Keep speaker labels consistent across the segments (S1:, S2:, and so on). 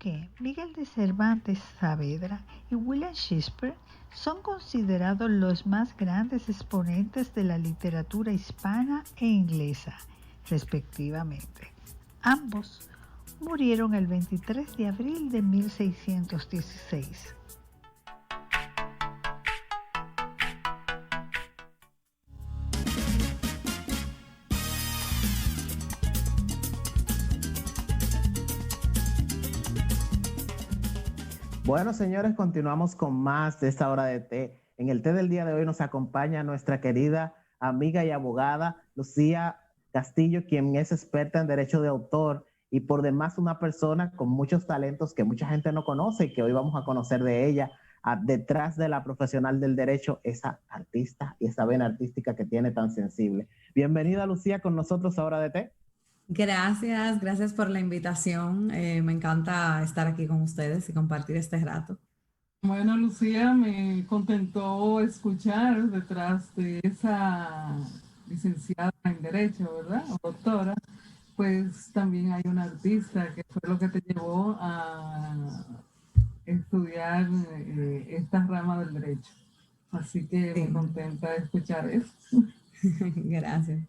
S1: que Miguel de Cervantes Saavedra y William Shakespeare son considerados los más grandes exponentes de la literatura hispana e inglesa, respectivamente. Ambos murieron el 23 de abril de 1616.
S2: Bueno, señores, continuamos con más de esta hora de té. En el té del día de hoy nos acompaña nuestra querida amiga y abogada Lucía Castillo, quien es experta en derecho de autor y por demás una persona con muchos talentos que mucha gente no conoce y que hoy vamos a conocer de ella. Detrás de la profesional del derecho, esa artista y esa vena artística que tiene tan sensible. Bienvenida, Lucía, con nosotros a Hora de Té.
S3: Gracias por la invitación. Me encanta estar aquí con ustedes y compartir este rato.
S4: Bueno, Lucía, me contentó escuchar detrás de esa licenciada en Derecho, ¿verdad? O doctora, pues también hay una artista que fue lo que te llevó a estudiar esta rama del derecho. Así que
S3: Sí.
S4: me contenta escuchar eso.
S3: Gracias.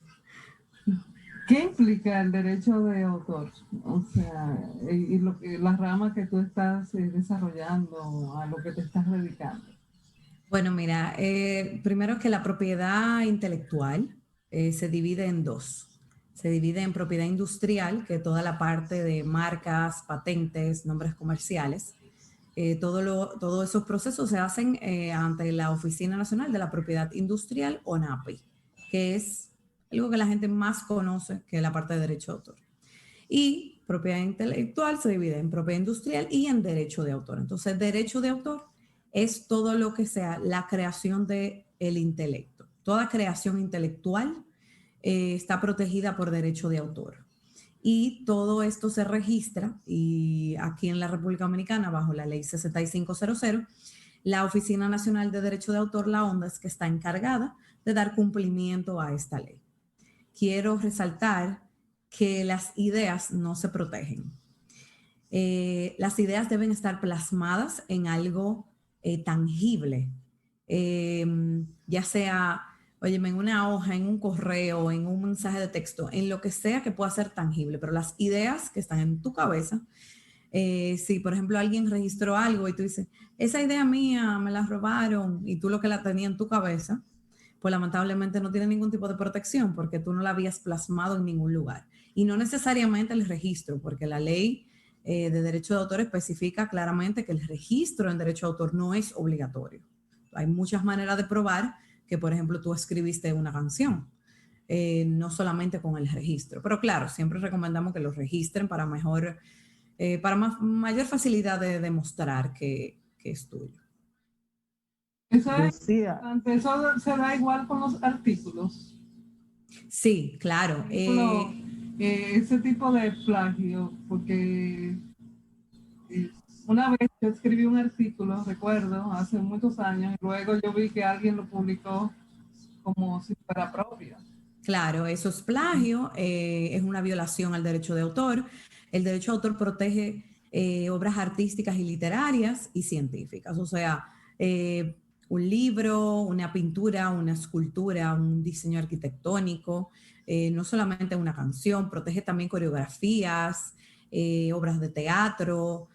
S4: ¿Qué implica el derecho de autor? O sea, y la rama que tú estás desarrollando, a lo que te estás dedicando.
S3: Bueno, mira, primero que la propiedad intelectual se divide en dos. Se divide en propiedad industrial, que toda la parte de marcas, patentes, nombres comerciales, todos esos procesos se hacen ante la Oficina Nacional de la Propiedad Industrial, ONAPI, que es algo que la gente más conoce que la parte de derecho de autor. Y propiedad intelectual se divide en propiedad industrial y en derecho de autor. Entonces, derecho de autor es todo lo que sea la creación del intelecto. Toda creación intelectual está protegida por derecho de autor. Y todo esto se registra y aquí en la República Dominicana, bajo la ley 6500, la Oficina Nacional de Derecho de Autor, la ONDA, es que está encargada de dar cumplimiento a esta ley. Quiero resaltar que las ideas no se protegen. Las ideas deben estar plasmadas en algo tangible, ya sea, óyeme, en una hoja, en un correo, en un mensaje de texto, en lo que sea que pueda ser tangible, pero las ideas que están en tu cabeza, si por ejemplo alguien registró algo y tú dices, esa idea mía me la robaron y tú lo que la tenías en tu cabeza, pues lamentablemente no tiene ningún tipo de protección porque tú no la habías plasmado en ningún lugar. Y no necesariamente el registro, porque la ley de derecho de autor especifica claramente que el registro en derecho de autor no es obligatorio. Hay muchas maneras de probar que, por ejemplo, tú escribiste una canción, no solamente con el registro. Pero claro, siempre recomendamos que lo registren para mayor facilidad de demostrar que es tuyo.
S4: Eso es
S2: Lucía,
S4: importante. Eso se da igual con los artículos.
S3: Sí, claro.
S4: Ese tipo de plagio, porque una vez yo escribí un artículo, recuerdo, hace muchos años, y luego yo vi que alguien lo publicó como si fuera propio.
S3: Claro, eso es plagio, es una violación al derecho de autor. El derecho de autor protege obras artísticas y literarias y científicas, o sea, un libro, una pintura, una escultura, un diseño arquitectónico, no solamente una canción, protege también coreografías, obras de teatro,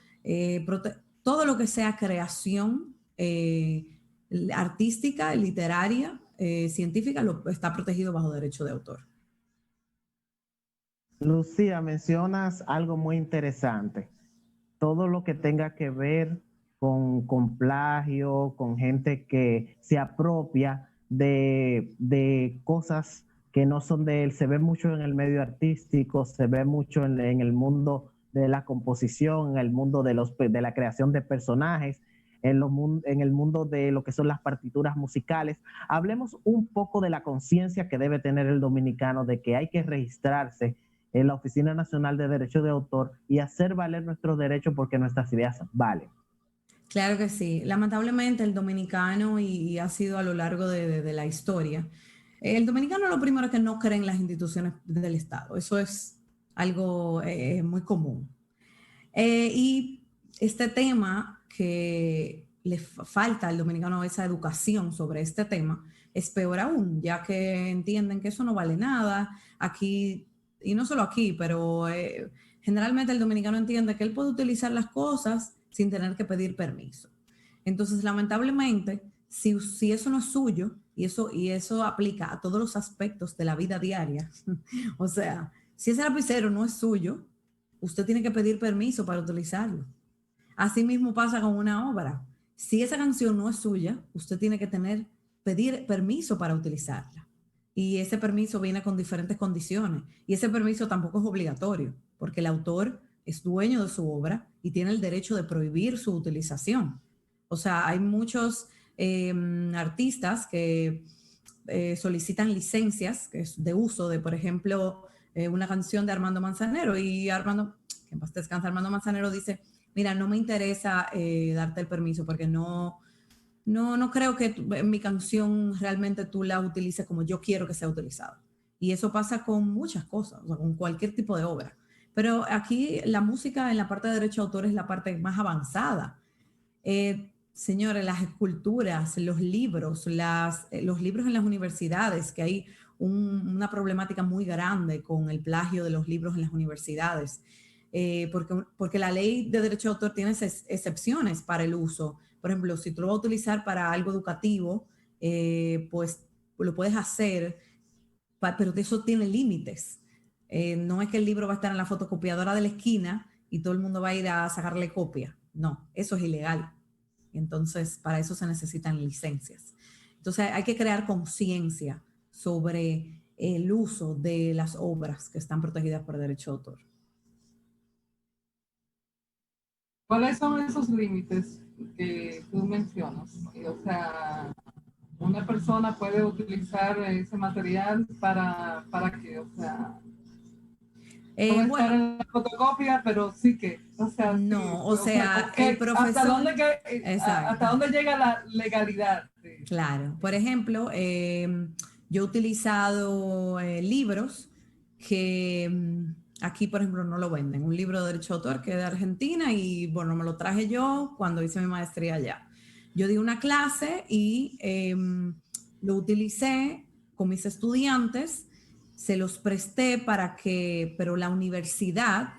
S3: todo lo que sea creación artística, literaria, científica, está protegido bajo derecho de autor.
S2: Lucía, mencionas algo muy interesante. Todo lo que tenga que ver con plagio, con gente que se apropia de cosas que no son de él. Se ve mucho en el medio artístico, se ve mucho en el mundo de la composición, en el mundo de la creación de personajes, en el mundo de lo que son las partituras musicales. Hablemos un poco de la conciencia que debe tener el dominicano de que hay que registrarse en la Oficina Nacional de Derecho de Autor y hacer valer nuestros derechos porque nuestras ideas valen.
S3: Claro que sí. Lamentablemente el dominicano, y ha sido a lo largo de la historia, el dominicano lo primero que no cree en las instituciones del Estado. Eso es algo muy común. Y este tema que le falta al dominicano esa educación sobre este tema, es peor aún, ya que entienden que eso no vale nada. Aquí, y no solo aquí, pero generalmente el dominicano entiende que él puede utilizar las cosas sin tener que pedir permiso. Entonces, lamentablemente, si eso no es suyo, y eso aplica a todos los aspectos de la vida diaria, o sea, si ese lapicero no es suyo, usted tiene que pedir permiso para utilizarlo. Así mismo pasa con una obra. Si esa canción no es suya, usted tiene que pedir permiso para utilizarla. Y ese permiso viene con diferentes condiciones. Y ese permiso tampoco es obligatorio, porque el autor es dueño de su obra y tiene el derecho de prohibir su utilización. O sea, hay muchos artistas que solicitan licencias de uso de, por ejemplo, una canción de Armando Manzanero, y Armando, que en paz descanse, Armando Manzanero dice: mira, no me interesa darte el permiso porque no creo que mi canción realmente tú la utilices como yo quiero que sea utilizada. Y eso pasa con muchas cosas, o sea, con cualquier tipo de obra. Pero aquí la música en la parte de derecho de autor es la parte más avanzada. Señores, las esculturas, los libros en las universidades, que hay una problemática muy grande con el plagio de los libros en las universidades, porque la ley de derecho de autor tiene excepciones para el uso. Por ejemplo, si tú lo vas a utilizar para algo educativo, pues lo puedes hacer, pero eso tiene límites. No es que el libro va a estar en la fotocopiadora de la esquina y todo el mundo va a ir a sacarle copia. No, eso es ilegal. Entonces, para eso se necesitan licencias. Entonces, hay que crear conciencia sobre el uso de las obras que están protegidas por derecho de autor.
S4: ¿Cuáles son esos límites que tú mencionas? O sea, una persona puede utilizar ese material para qué, o sea, no va a estar en la fotocopia, pero sí que, o sea,
S3: no,
S4: sí,
S3: o sea, el profesor,
S4: ¿hasta dónde llega la legalidad?
S3: Claro, por ejemplo, yo he utilizado libros que aquí, por ejemplo, no lo venden. Un libro de derecho de autor que es de Argentina y, bueno, me lo traje yo cuando hice mi maestría allá. Yo di una clase y lo utilicé con mis estudiantes, se los presté pero la universidad,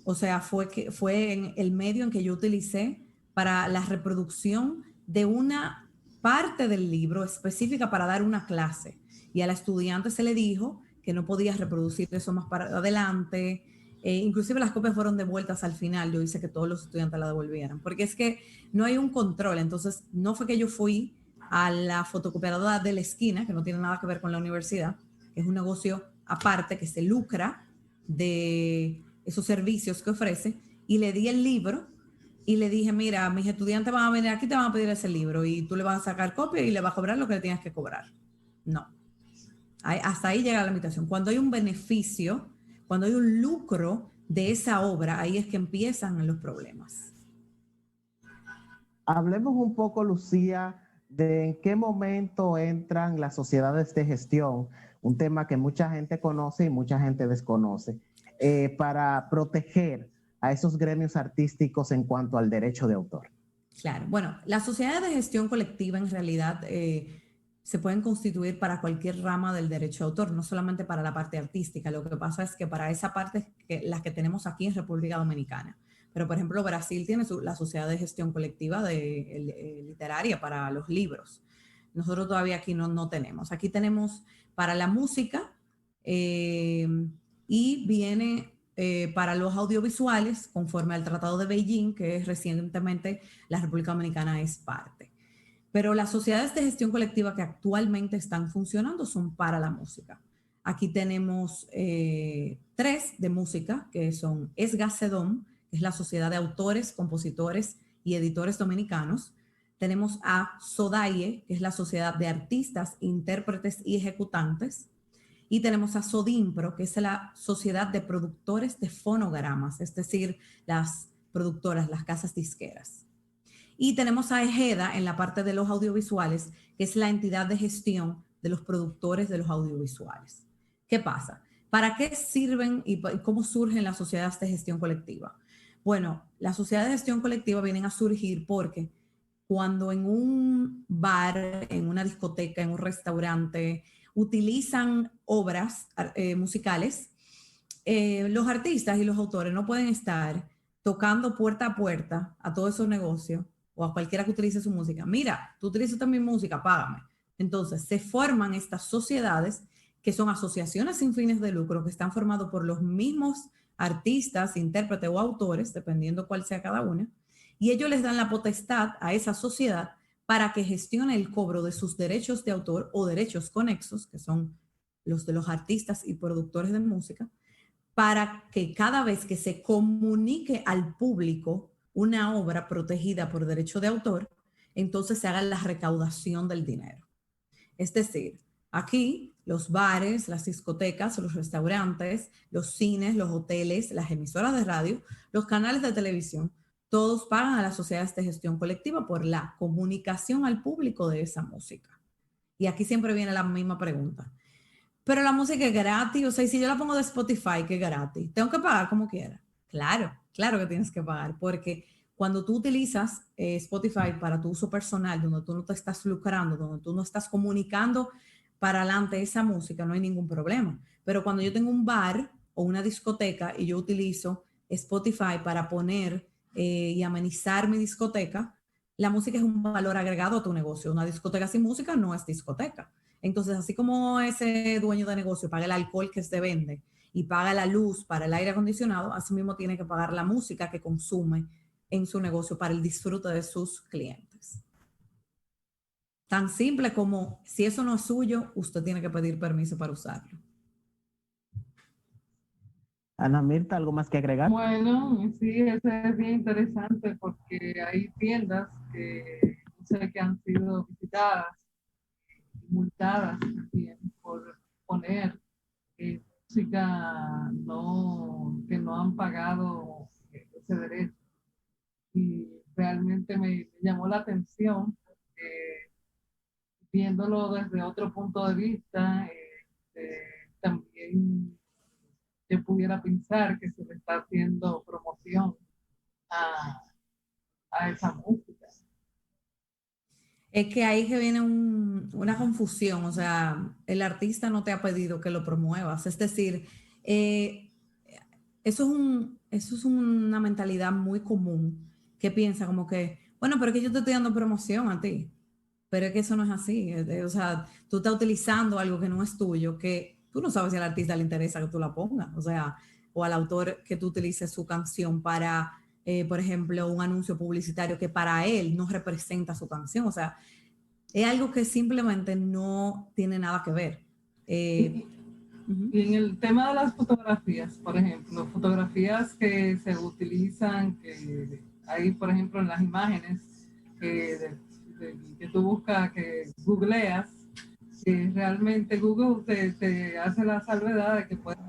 S3: o sea, fue en el medio en que yo utilicé para la reproducción de una parte del libro específica para dar una clase. Y a la estudiante se le dijo que no podía reproducir eso más para adelante. Inclusive las copias fueron devueltas al final. Yo hice que todos los estudiantes la devolvieran, porque es que no hay un control. Entonces, no fue que yo fui a la fotocopiadora de la esquina, que no tiene nada que ver con la universidad, que es un negocio aparte que se lucra de esos servicios que ofrece, y le di el libro y le dije: mira, mis estudiantes van a venir aquí, te van a pedir ese libro y tú le vas a sacar copia y le vas a cobrar lo que le tienes que cobrar. No. Hasta ahí llega la limitación. Cuando hay un beneficio, cuando hay un lucro de esa obra, ahí es que empiezan los problemas.
S2: Hablemos un poco, Lucía, de en qué momento entran las sociedades de gestión, un tema que mucha gente conoce y mucha gente desconoce, para proteger a esos gremios artísticos en cuanto al derecho de autor.
S3: Claro, bueno, las sociedades de gestión colectiva en realidad se pueden constituir para cualquier rama del derecho de autor, no solamente para la parte artística. Lo que pasa es que para esa parte, las que tenemos aquí en República Dominicana. Pero, por ejemplo, Brasil tiene la sociedad de gestión colectiva literaria para los libros. Nosotros todavía aquí no tenemos. Aquí tenemos para la música y viene para los audiovisuales, conforme al Tratado de Beijing, que recientemente la República Dominicana es parte. Pero las sociedades de gestión colectiva que actualmente están funcionando son para la música. Aquí tenemos 3 de música, que son ESGACEDOM, que es la Sociedad de Autores, Compositores y Editores Dominicanos. Tenemos a SODAIE, que es la Sociedad de Artistas, Intérpretes y Ejecutantes. Y tenemos a SODIMPRO, que es la Sociedad de Productores de Fonogramas, es decir, las productoras, las casas disqueras. Y tenemos a EGEDA en la parte de los audiovisuales, que es la entidad de gestión de los productores de los audiovisuales. ¿Qué pasa? ¿Para qué sirven y cómo surgen las sociedades de gestión colectiva? Bueno, las sociedades de gestión colectiva vienen a surgir porque cuando en un bar, en una discoteca, en un restaurante, utilizan obras musicales, los artistas y los autores no pueden estar tocando puerta a puerta a todos esos negocios o a cualquiera que utilice su música. Mira, tú utilizas también música, págame. Entonces, se forman estas sociedades que son asociaciones sin fines de lucro que están formadas por los mismos artistas, intérpretes o autores, dependiendo cuál sea cada una, y ellos les dan la potestad a esa sociedad para que gestione el cobro de sus derechos de autor o derechos conexos, que son los de los artistas y productores de música, para que cada vez que se comunique al público una obra protegida por derecho de autor, entonces se haga la recaudación del dinero. Es decir, aquí los bares, las discotecas, los restaurantes, los cines, los hoteles, las emisoras de radio, los canales de televisión, todos pagan a las sociedades de gestión colectiva por la comunicación al público de esa música. Y aquí siempre viene la misma pregunta. Pero la música es gratis, o sea, y si yo la pongo de Spotify, que es gratis, tengo que pagar como quiera. Claro, claro que tienes que pagar, porque cuando tú utilizas Spotify para tu uso personal, donde tú no te estás lucrando, donde tú no estás comunicando para adelante esa música, no hay ningún problema. Pero cuando yo tengo un bar o una discoteca y yo utilizo Spotify para poner y amenizar mi discoteca, la música es un valor agregado a tu negocio. Una discoteca sin música no es discoteca. Entonces, así como ese dueño de negocio paga el alcohol que se vende y paga la luz para el aire acondicionado, así mismo tiene que pagar la música que consume en su negocio para el disfrute de sus clientes. Tan simple como, si eso no es suyo, usted tiene que pedir permiso para usarlo.
S2: Ana Mirta, ¿algo más que agregar?
S4: Bueno, sí, eso es bien interesante porque hay tiendas que sé que han sido visitadas, multadas también por poner música que no han pagado ese derecho. Y realmente me llamó la atención viéndolo desde otro punto de vista, también yo pudiera pensar que se le está haciendo promoción a esa música.
S3: Es que ahí que viene una confusión, o sea, el artista no te ha pedido que lo promuevas, es decir, eso es una mentalidad muy común que piensa como que, bueno, pero es que yo te estoy dando promoción a ti, pero es que eso no es así, o sea, tú estás utilizando algo que no es tuyo, que tú no sabes si al artista le interesa que tú la pongas, o sea, o al autor que tú utilices su canción para por ejemplo, un anuncio publicitario que para él no representa su canción. O sea, es algo que simplemente no tiene nada que ver.
S4: Y en el tema de las fotografías, por ejemplo, fotografías que se utilizan, que hay, por ejemplo, en las imágenes que tú buscas, que googleas, que realmente Google te hace la salvedad de que puedes...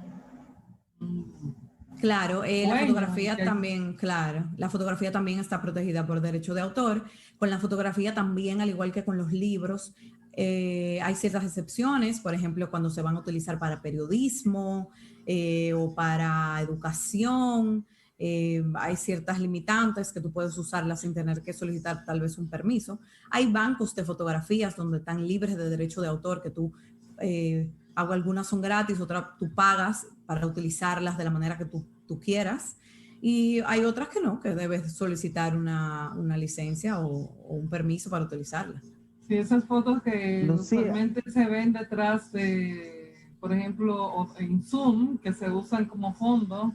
S3: Claro, la
S4: Bueno,
S3: fotografía también, claro, la fotografía también está protegida por derecho de autor. Con la fotografía también, al igual que con los libros, hay ciertas excepciones, por ejemplo, cuando se van a utilizar para periodismo o para educación, hay ciertas limitantes que tú puedes usarlas sin tener que solicitar tal vez un permiso. Hay bancos de fotografías donde están libres de derecho de autor que tú... algunas son gratis, otras tú pagas para utilizarlas de la manera que tú quieras. Y hay otras que no, que debes solicitar una licencia o un permiso para utilizarlas.
S4: Sí, esas fotos que
S2: Lucía,
S4: usualmente se ven detrás de, por ejemplo, en Zoom, que se usan como fondo,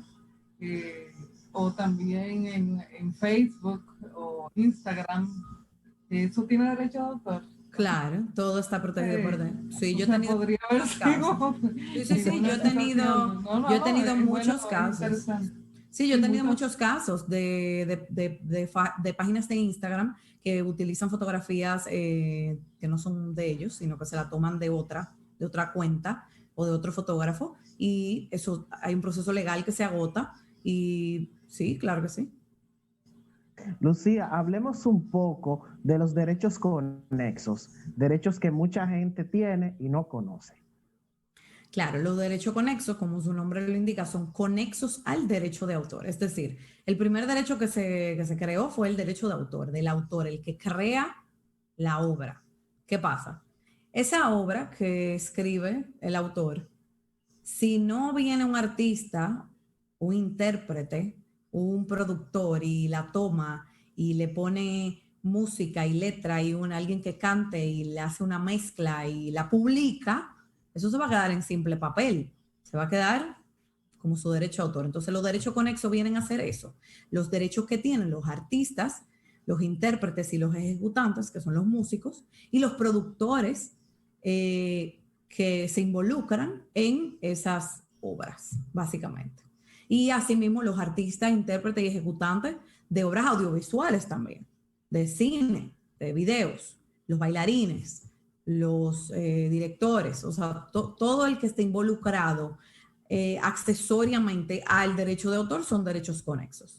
S4: o también en Facebook o Instagram, eso tiene derecho de autor.
S3: Claro, todo está protegido por derecho. Sí, yo he tenido
S4: podría haber
S3: casos. Sí, yo he tenido muchos casos. Sí, yo he tenido muchos casos de páginas de Instagram que utilizan fotografías que no son de ellos, sino que se la toman de otra cuenta o de otro fotógrafo, y eso hay un proceso legal que se agota, y sí, claro que sí.
S2: Lucía, hablemos un poco de los derechos conexos, derechos que mucha gente tiene y no conoce.
S3: Claro, los derechos conexos, como su nombre lo indica, son conexos al derecho de autor. Es decir, el primer derecho que se creó fue el derecho de autor, del autor, el que crea la obra. ¿Qué pasa? Esa obra que escribe el autor, si no viene un artista, un intérprete, un productor y la toma y le pone música y letra y alguien que cante y le hace una mezcla y la publica, eso se va a quedar en simple papel, se va a quedar como su derecho a autor. Entonces los derechos conexos vienen a hacer eso. Los derechos que tienen los artistas, los intérpretes y los ejecutantes, que son los músicos, y los productores que se involucran en esas obras, básicamente. Y asimismo los artistas, intérpretes y ejecutantes de obras audiovisuales también, de cine, de videos, los bailarines, los directores, o sea, todo el que esté involucrado accesoriamente al derecho de autor son derechos conexos.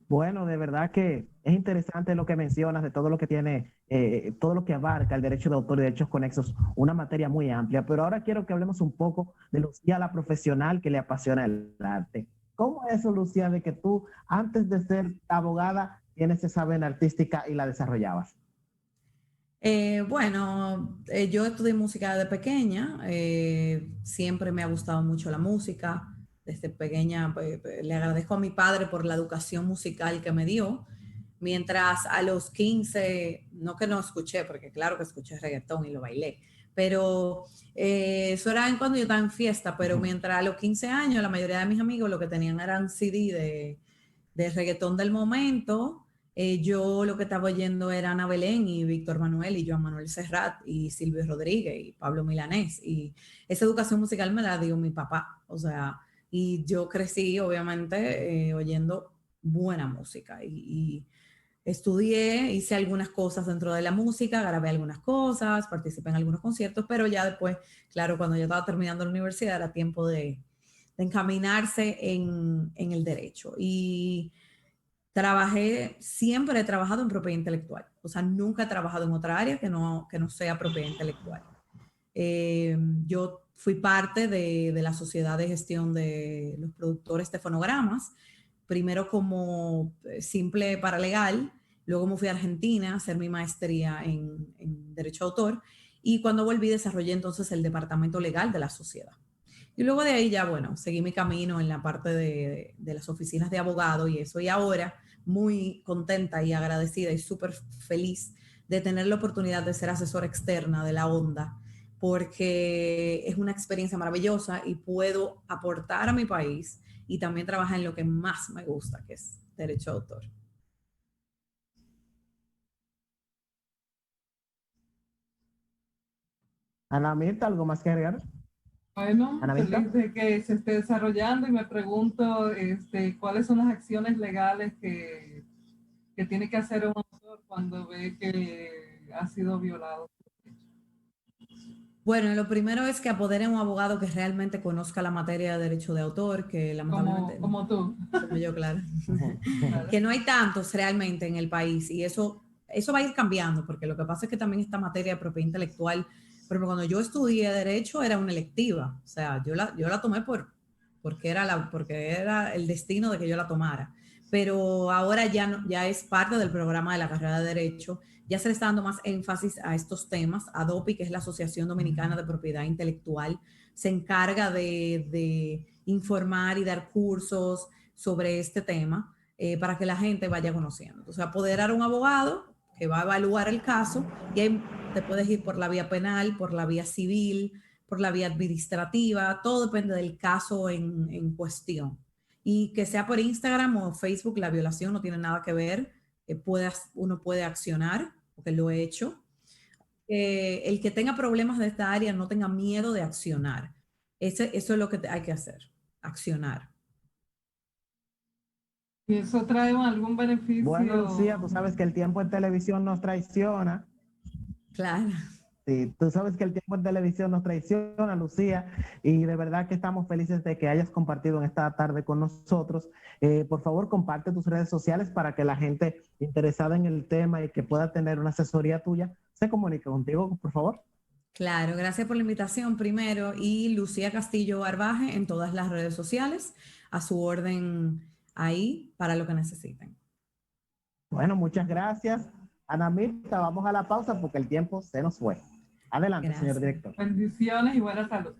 S2: Bueno, de verdad que es interesante lo que mencionas de todo lo que tiene, todo lo que abarca el derecho de autor y derechos conexos, una materia muy amplia. Pero ahora quiero que hablemos un poco de Lucía, la profesional que le apasiona el arte. ¿Cómo es eso, Lucía, de que tú, antes de ser abogada, tienes esa vena artística y la desarrollabas?
S3: Bueno, yo estudié música desde pequeña, siempre me ha gustado mucho la música, desde pequeña le agradezco a mi padre por la educación musical que me dio, mientras a los 15, no que no escuché, porque claro que escuché reggaetón y lo bailé, pero eso era en cuando yo estaba en fiesta, pero mientras a los 15 años la mayoría de mis amigos lo que tenían eran CD de reggaetón del momento. Yo lo que estaba oyendo era Ana Belén y Víctor Manuel y Joan Manuel Serrat y Silvio Rodríguez y Pablo Milanés. Y esa educación musical me la dio mi papá. O sea, y yo crecí obviamente oyendo buena música y estudié, hice algunas cosas dentro de la música, grabé algunas cosas, participé en algunos conciertos, pero ya después, claro, cuando yo estaba terminando la universidad era tiempo de encaminarse en el derecho. Y siempre he trabajado en propiedad intelectual, o sea, nunca he trabajado en otra área que no sea propiedad intelectual. Eh, yo fui parte de la sociedad de gestión de los productores de fonogramas, primero como simple paralegal, luego me fui a Argentina a hacer mi maestría en Derecho de Autor y cuando volví desarrollé entonces el departamento legal de la sociedad. Y luego de ahí ya, bueno, seguí mi camino en la parte de las oficinas de abogado y eso. Y ahora muy contenta y agradecida y súper feliz de tener la oportunidad de ser asesora externa de la ONDA, porque es una experiencia maravillosa y puedo aportar a mi país y también trabajar en lo que más me gusta, que es derecho de autor.
S2: Ana Mirta, ¿algo más que agregar?
S4: Bueno,
S2: Ana Mirta.
S4: feliz de que se esté desarrollando y me pregunto cuáles son las acciones legales que tiene que hacer un autor cuando ve que ha sido violado.
S3: Bueno, lo primero es que apoderen un abogado que realmente conozca la materia de derecho de autor, que lamentablemente,
S4: Como tú.
S3: como yo, claro,
S4: Claro.
S3: que no hay tantos realmente en el país y eso va a ir cambiando, porque lo que pasa es que también esta materia de propiedad intelectual, pero cuando yo estudié derecho era una electiva, o sea, yo la tomé porque era el destino de que yo la tomara, pero ahora ya, ya es parte del programa de la carrera de derecho, ya se le está dando más énfasis a estos temas. ADOPI, que es la Asociación Dominicana de Propiedad Intelectual, se encarga de informar y dar cursos sobre este tema para que la gente vaya conociendo. Entonces, apoderar a un abogado que va a evaluar el caso y ahí te puedes ir por la vía penal, por la vía civil, por la vía administrativa, todo depende del caso en cuestión. Y que sea por Instagram o Facebook, la violación no tiene nada que ver, uno puede accionar, porque lo he hecho. El que tenga problemas de esta área no tenga miedo de accionar. Eso es lo que hay que hacer, accionar.
S4: ¿Y eso trae algún
S2: Bueno, Lucía,
S4: beneficio?
S2: tú sabes que el tiempo en televisión nos traiciona.
S3: Claro.
S2: sí. Tú sabes que el tiempo en televisión nos traiciona, Lucía, y de verdad que estamos felices de que hayas compartido en esta tarde con nosotros. Por favor, comparte tus redes sociales para que la gente interesada en el tema y que pueda tener una asesoría tuya se comunique contigo, por favor.
S3: Claro, gracias por la invitación primero y Lucía Castillo Barbaje en todas las redes sociales, a su orden ahí para lo que necesiten.
S2: Bueno, muchas gracias. Ana Mirta, vamos a la pausa porque el tiempo se nos fue. Adelante, señor
S3: Gracias.
S2: director.
S4: Bendiciones y buena salud.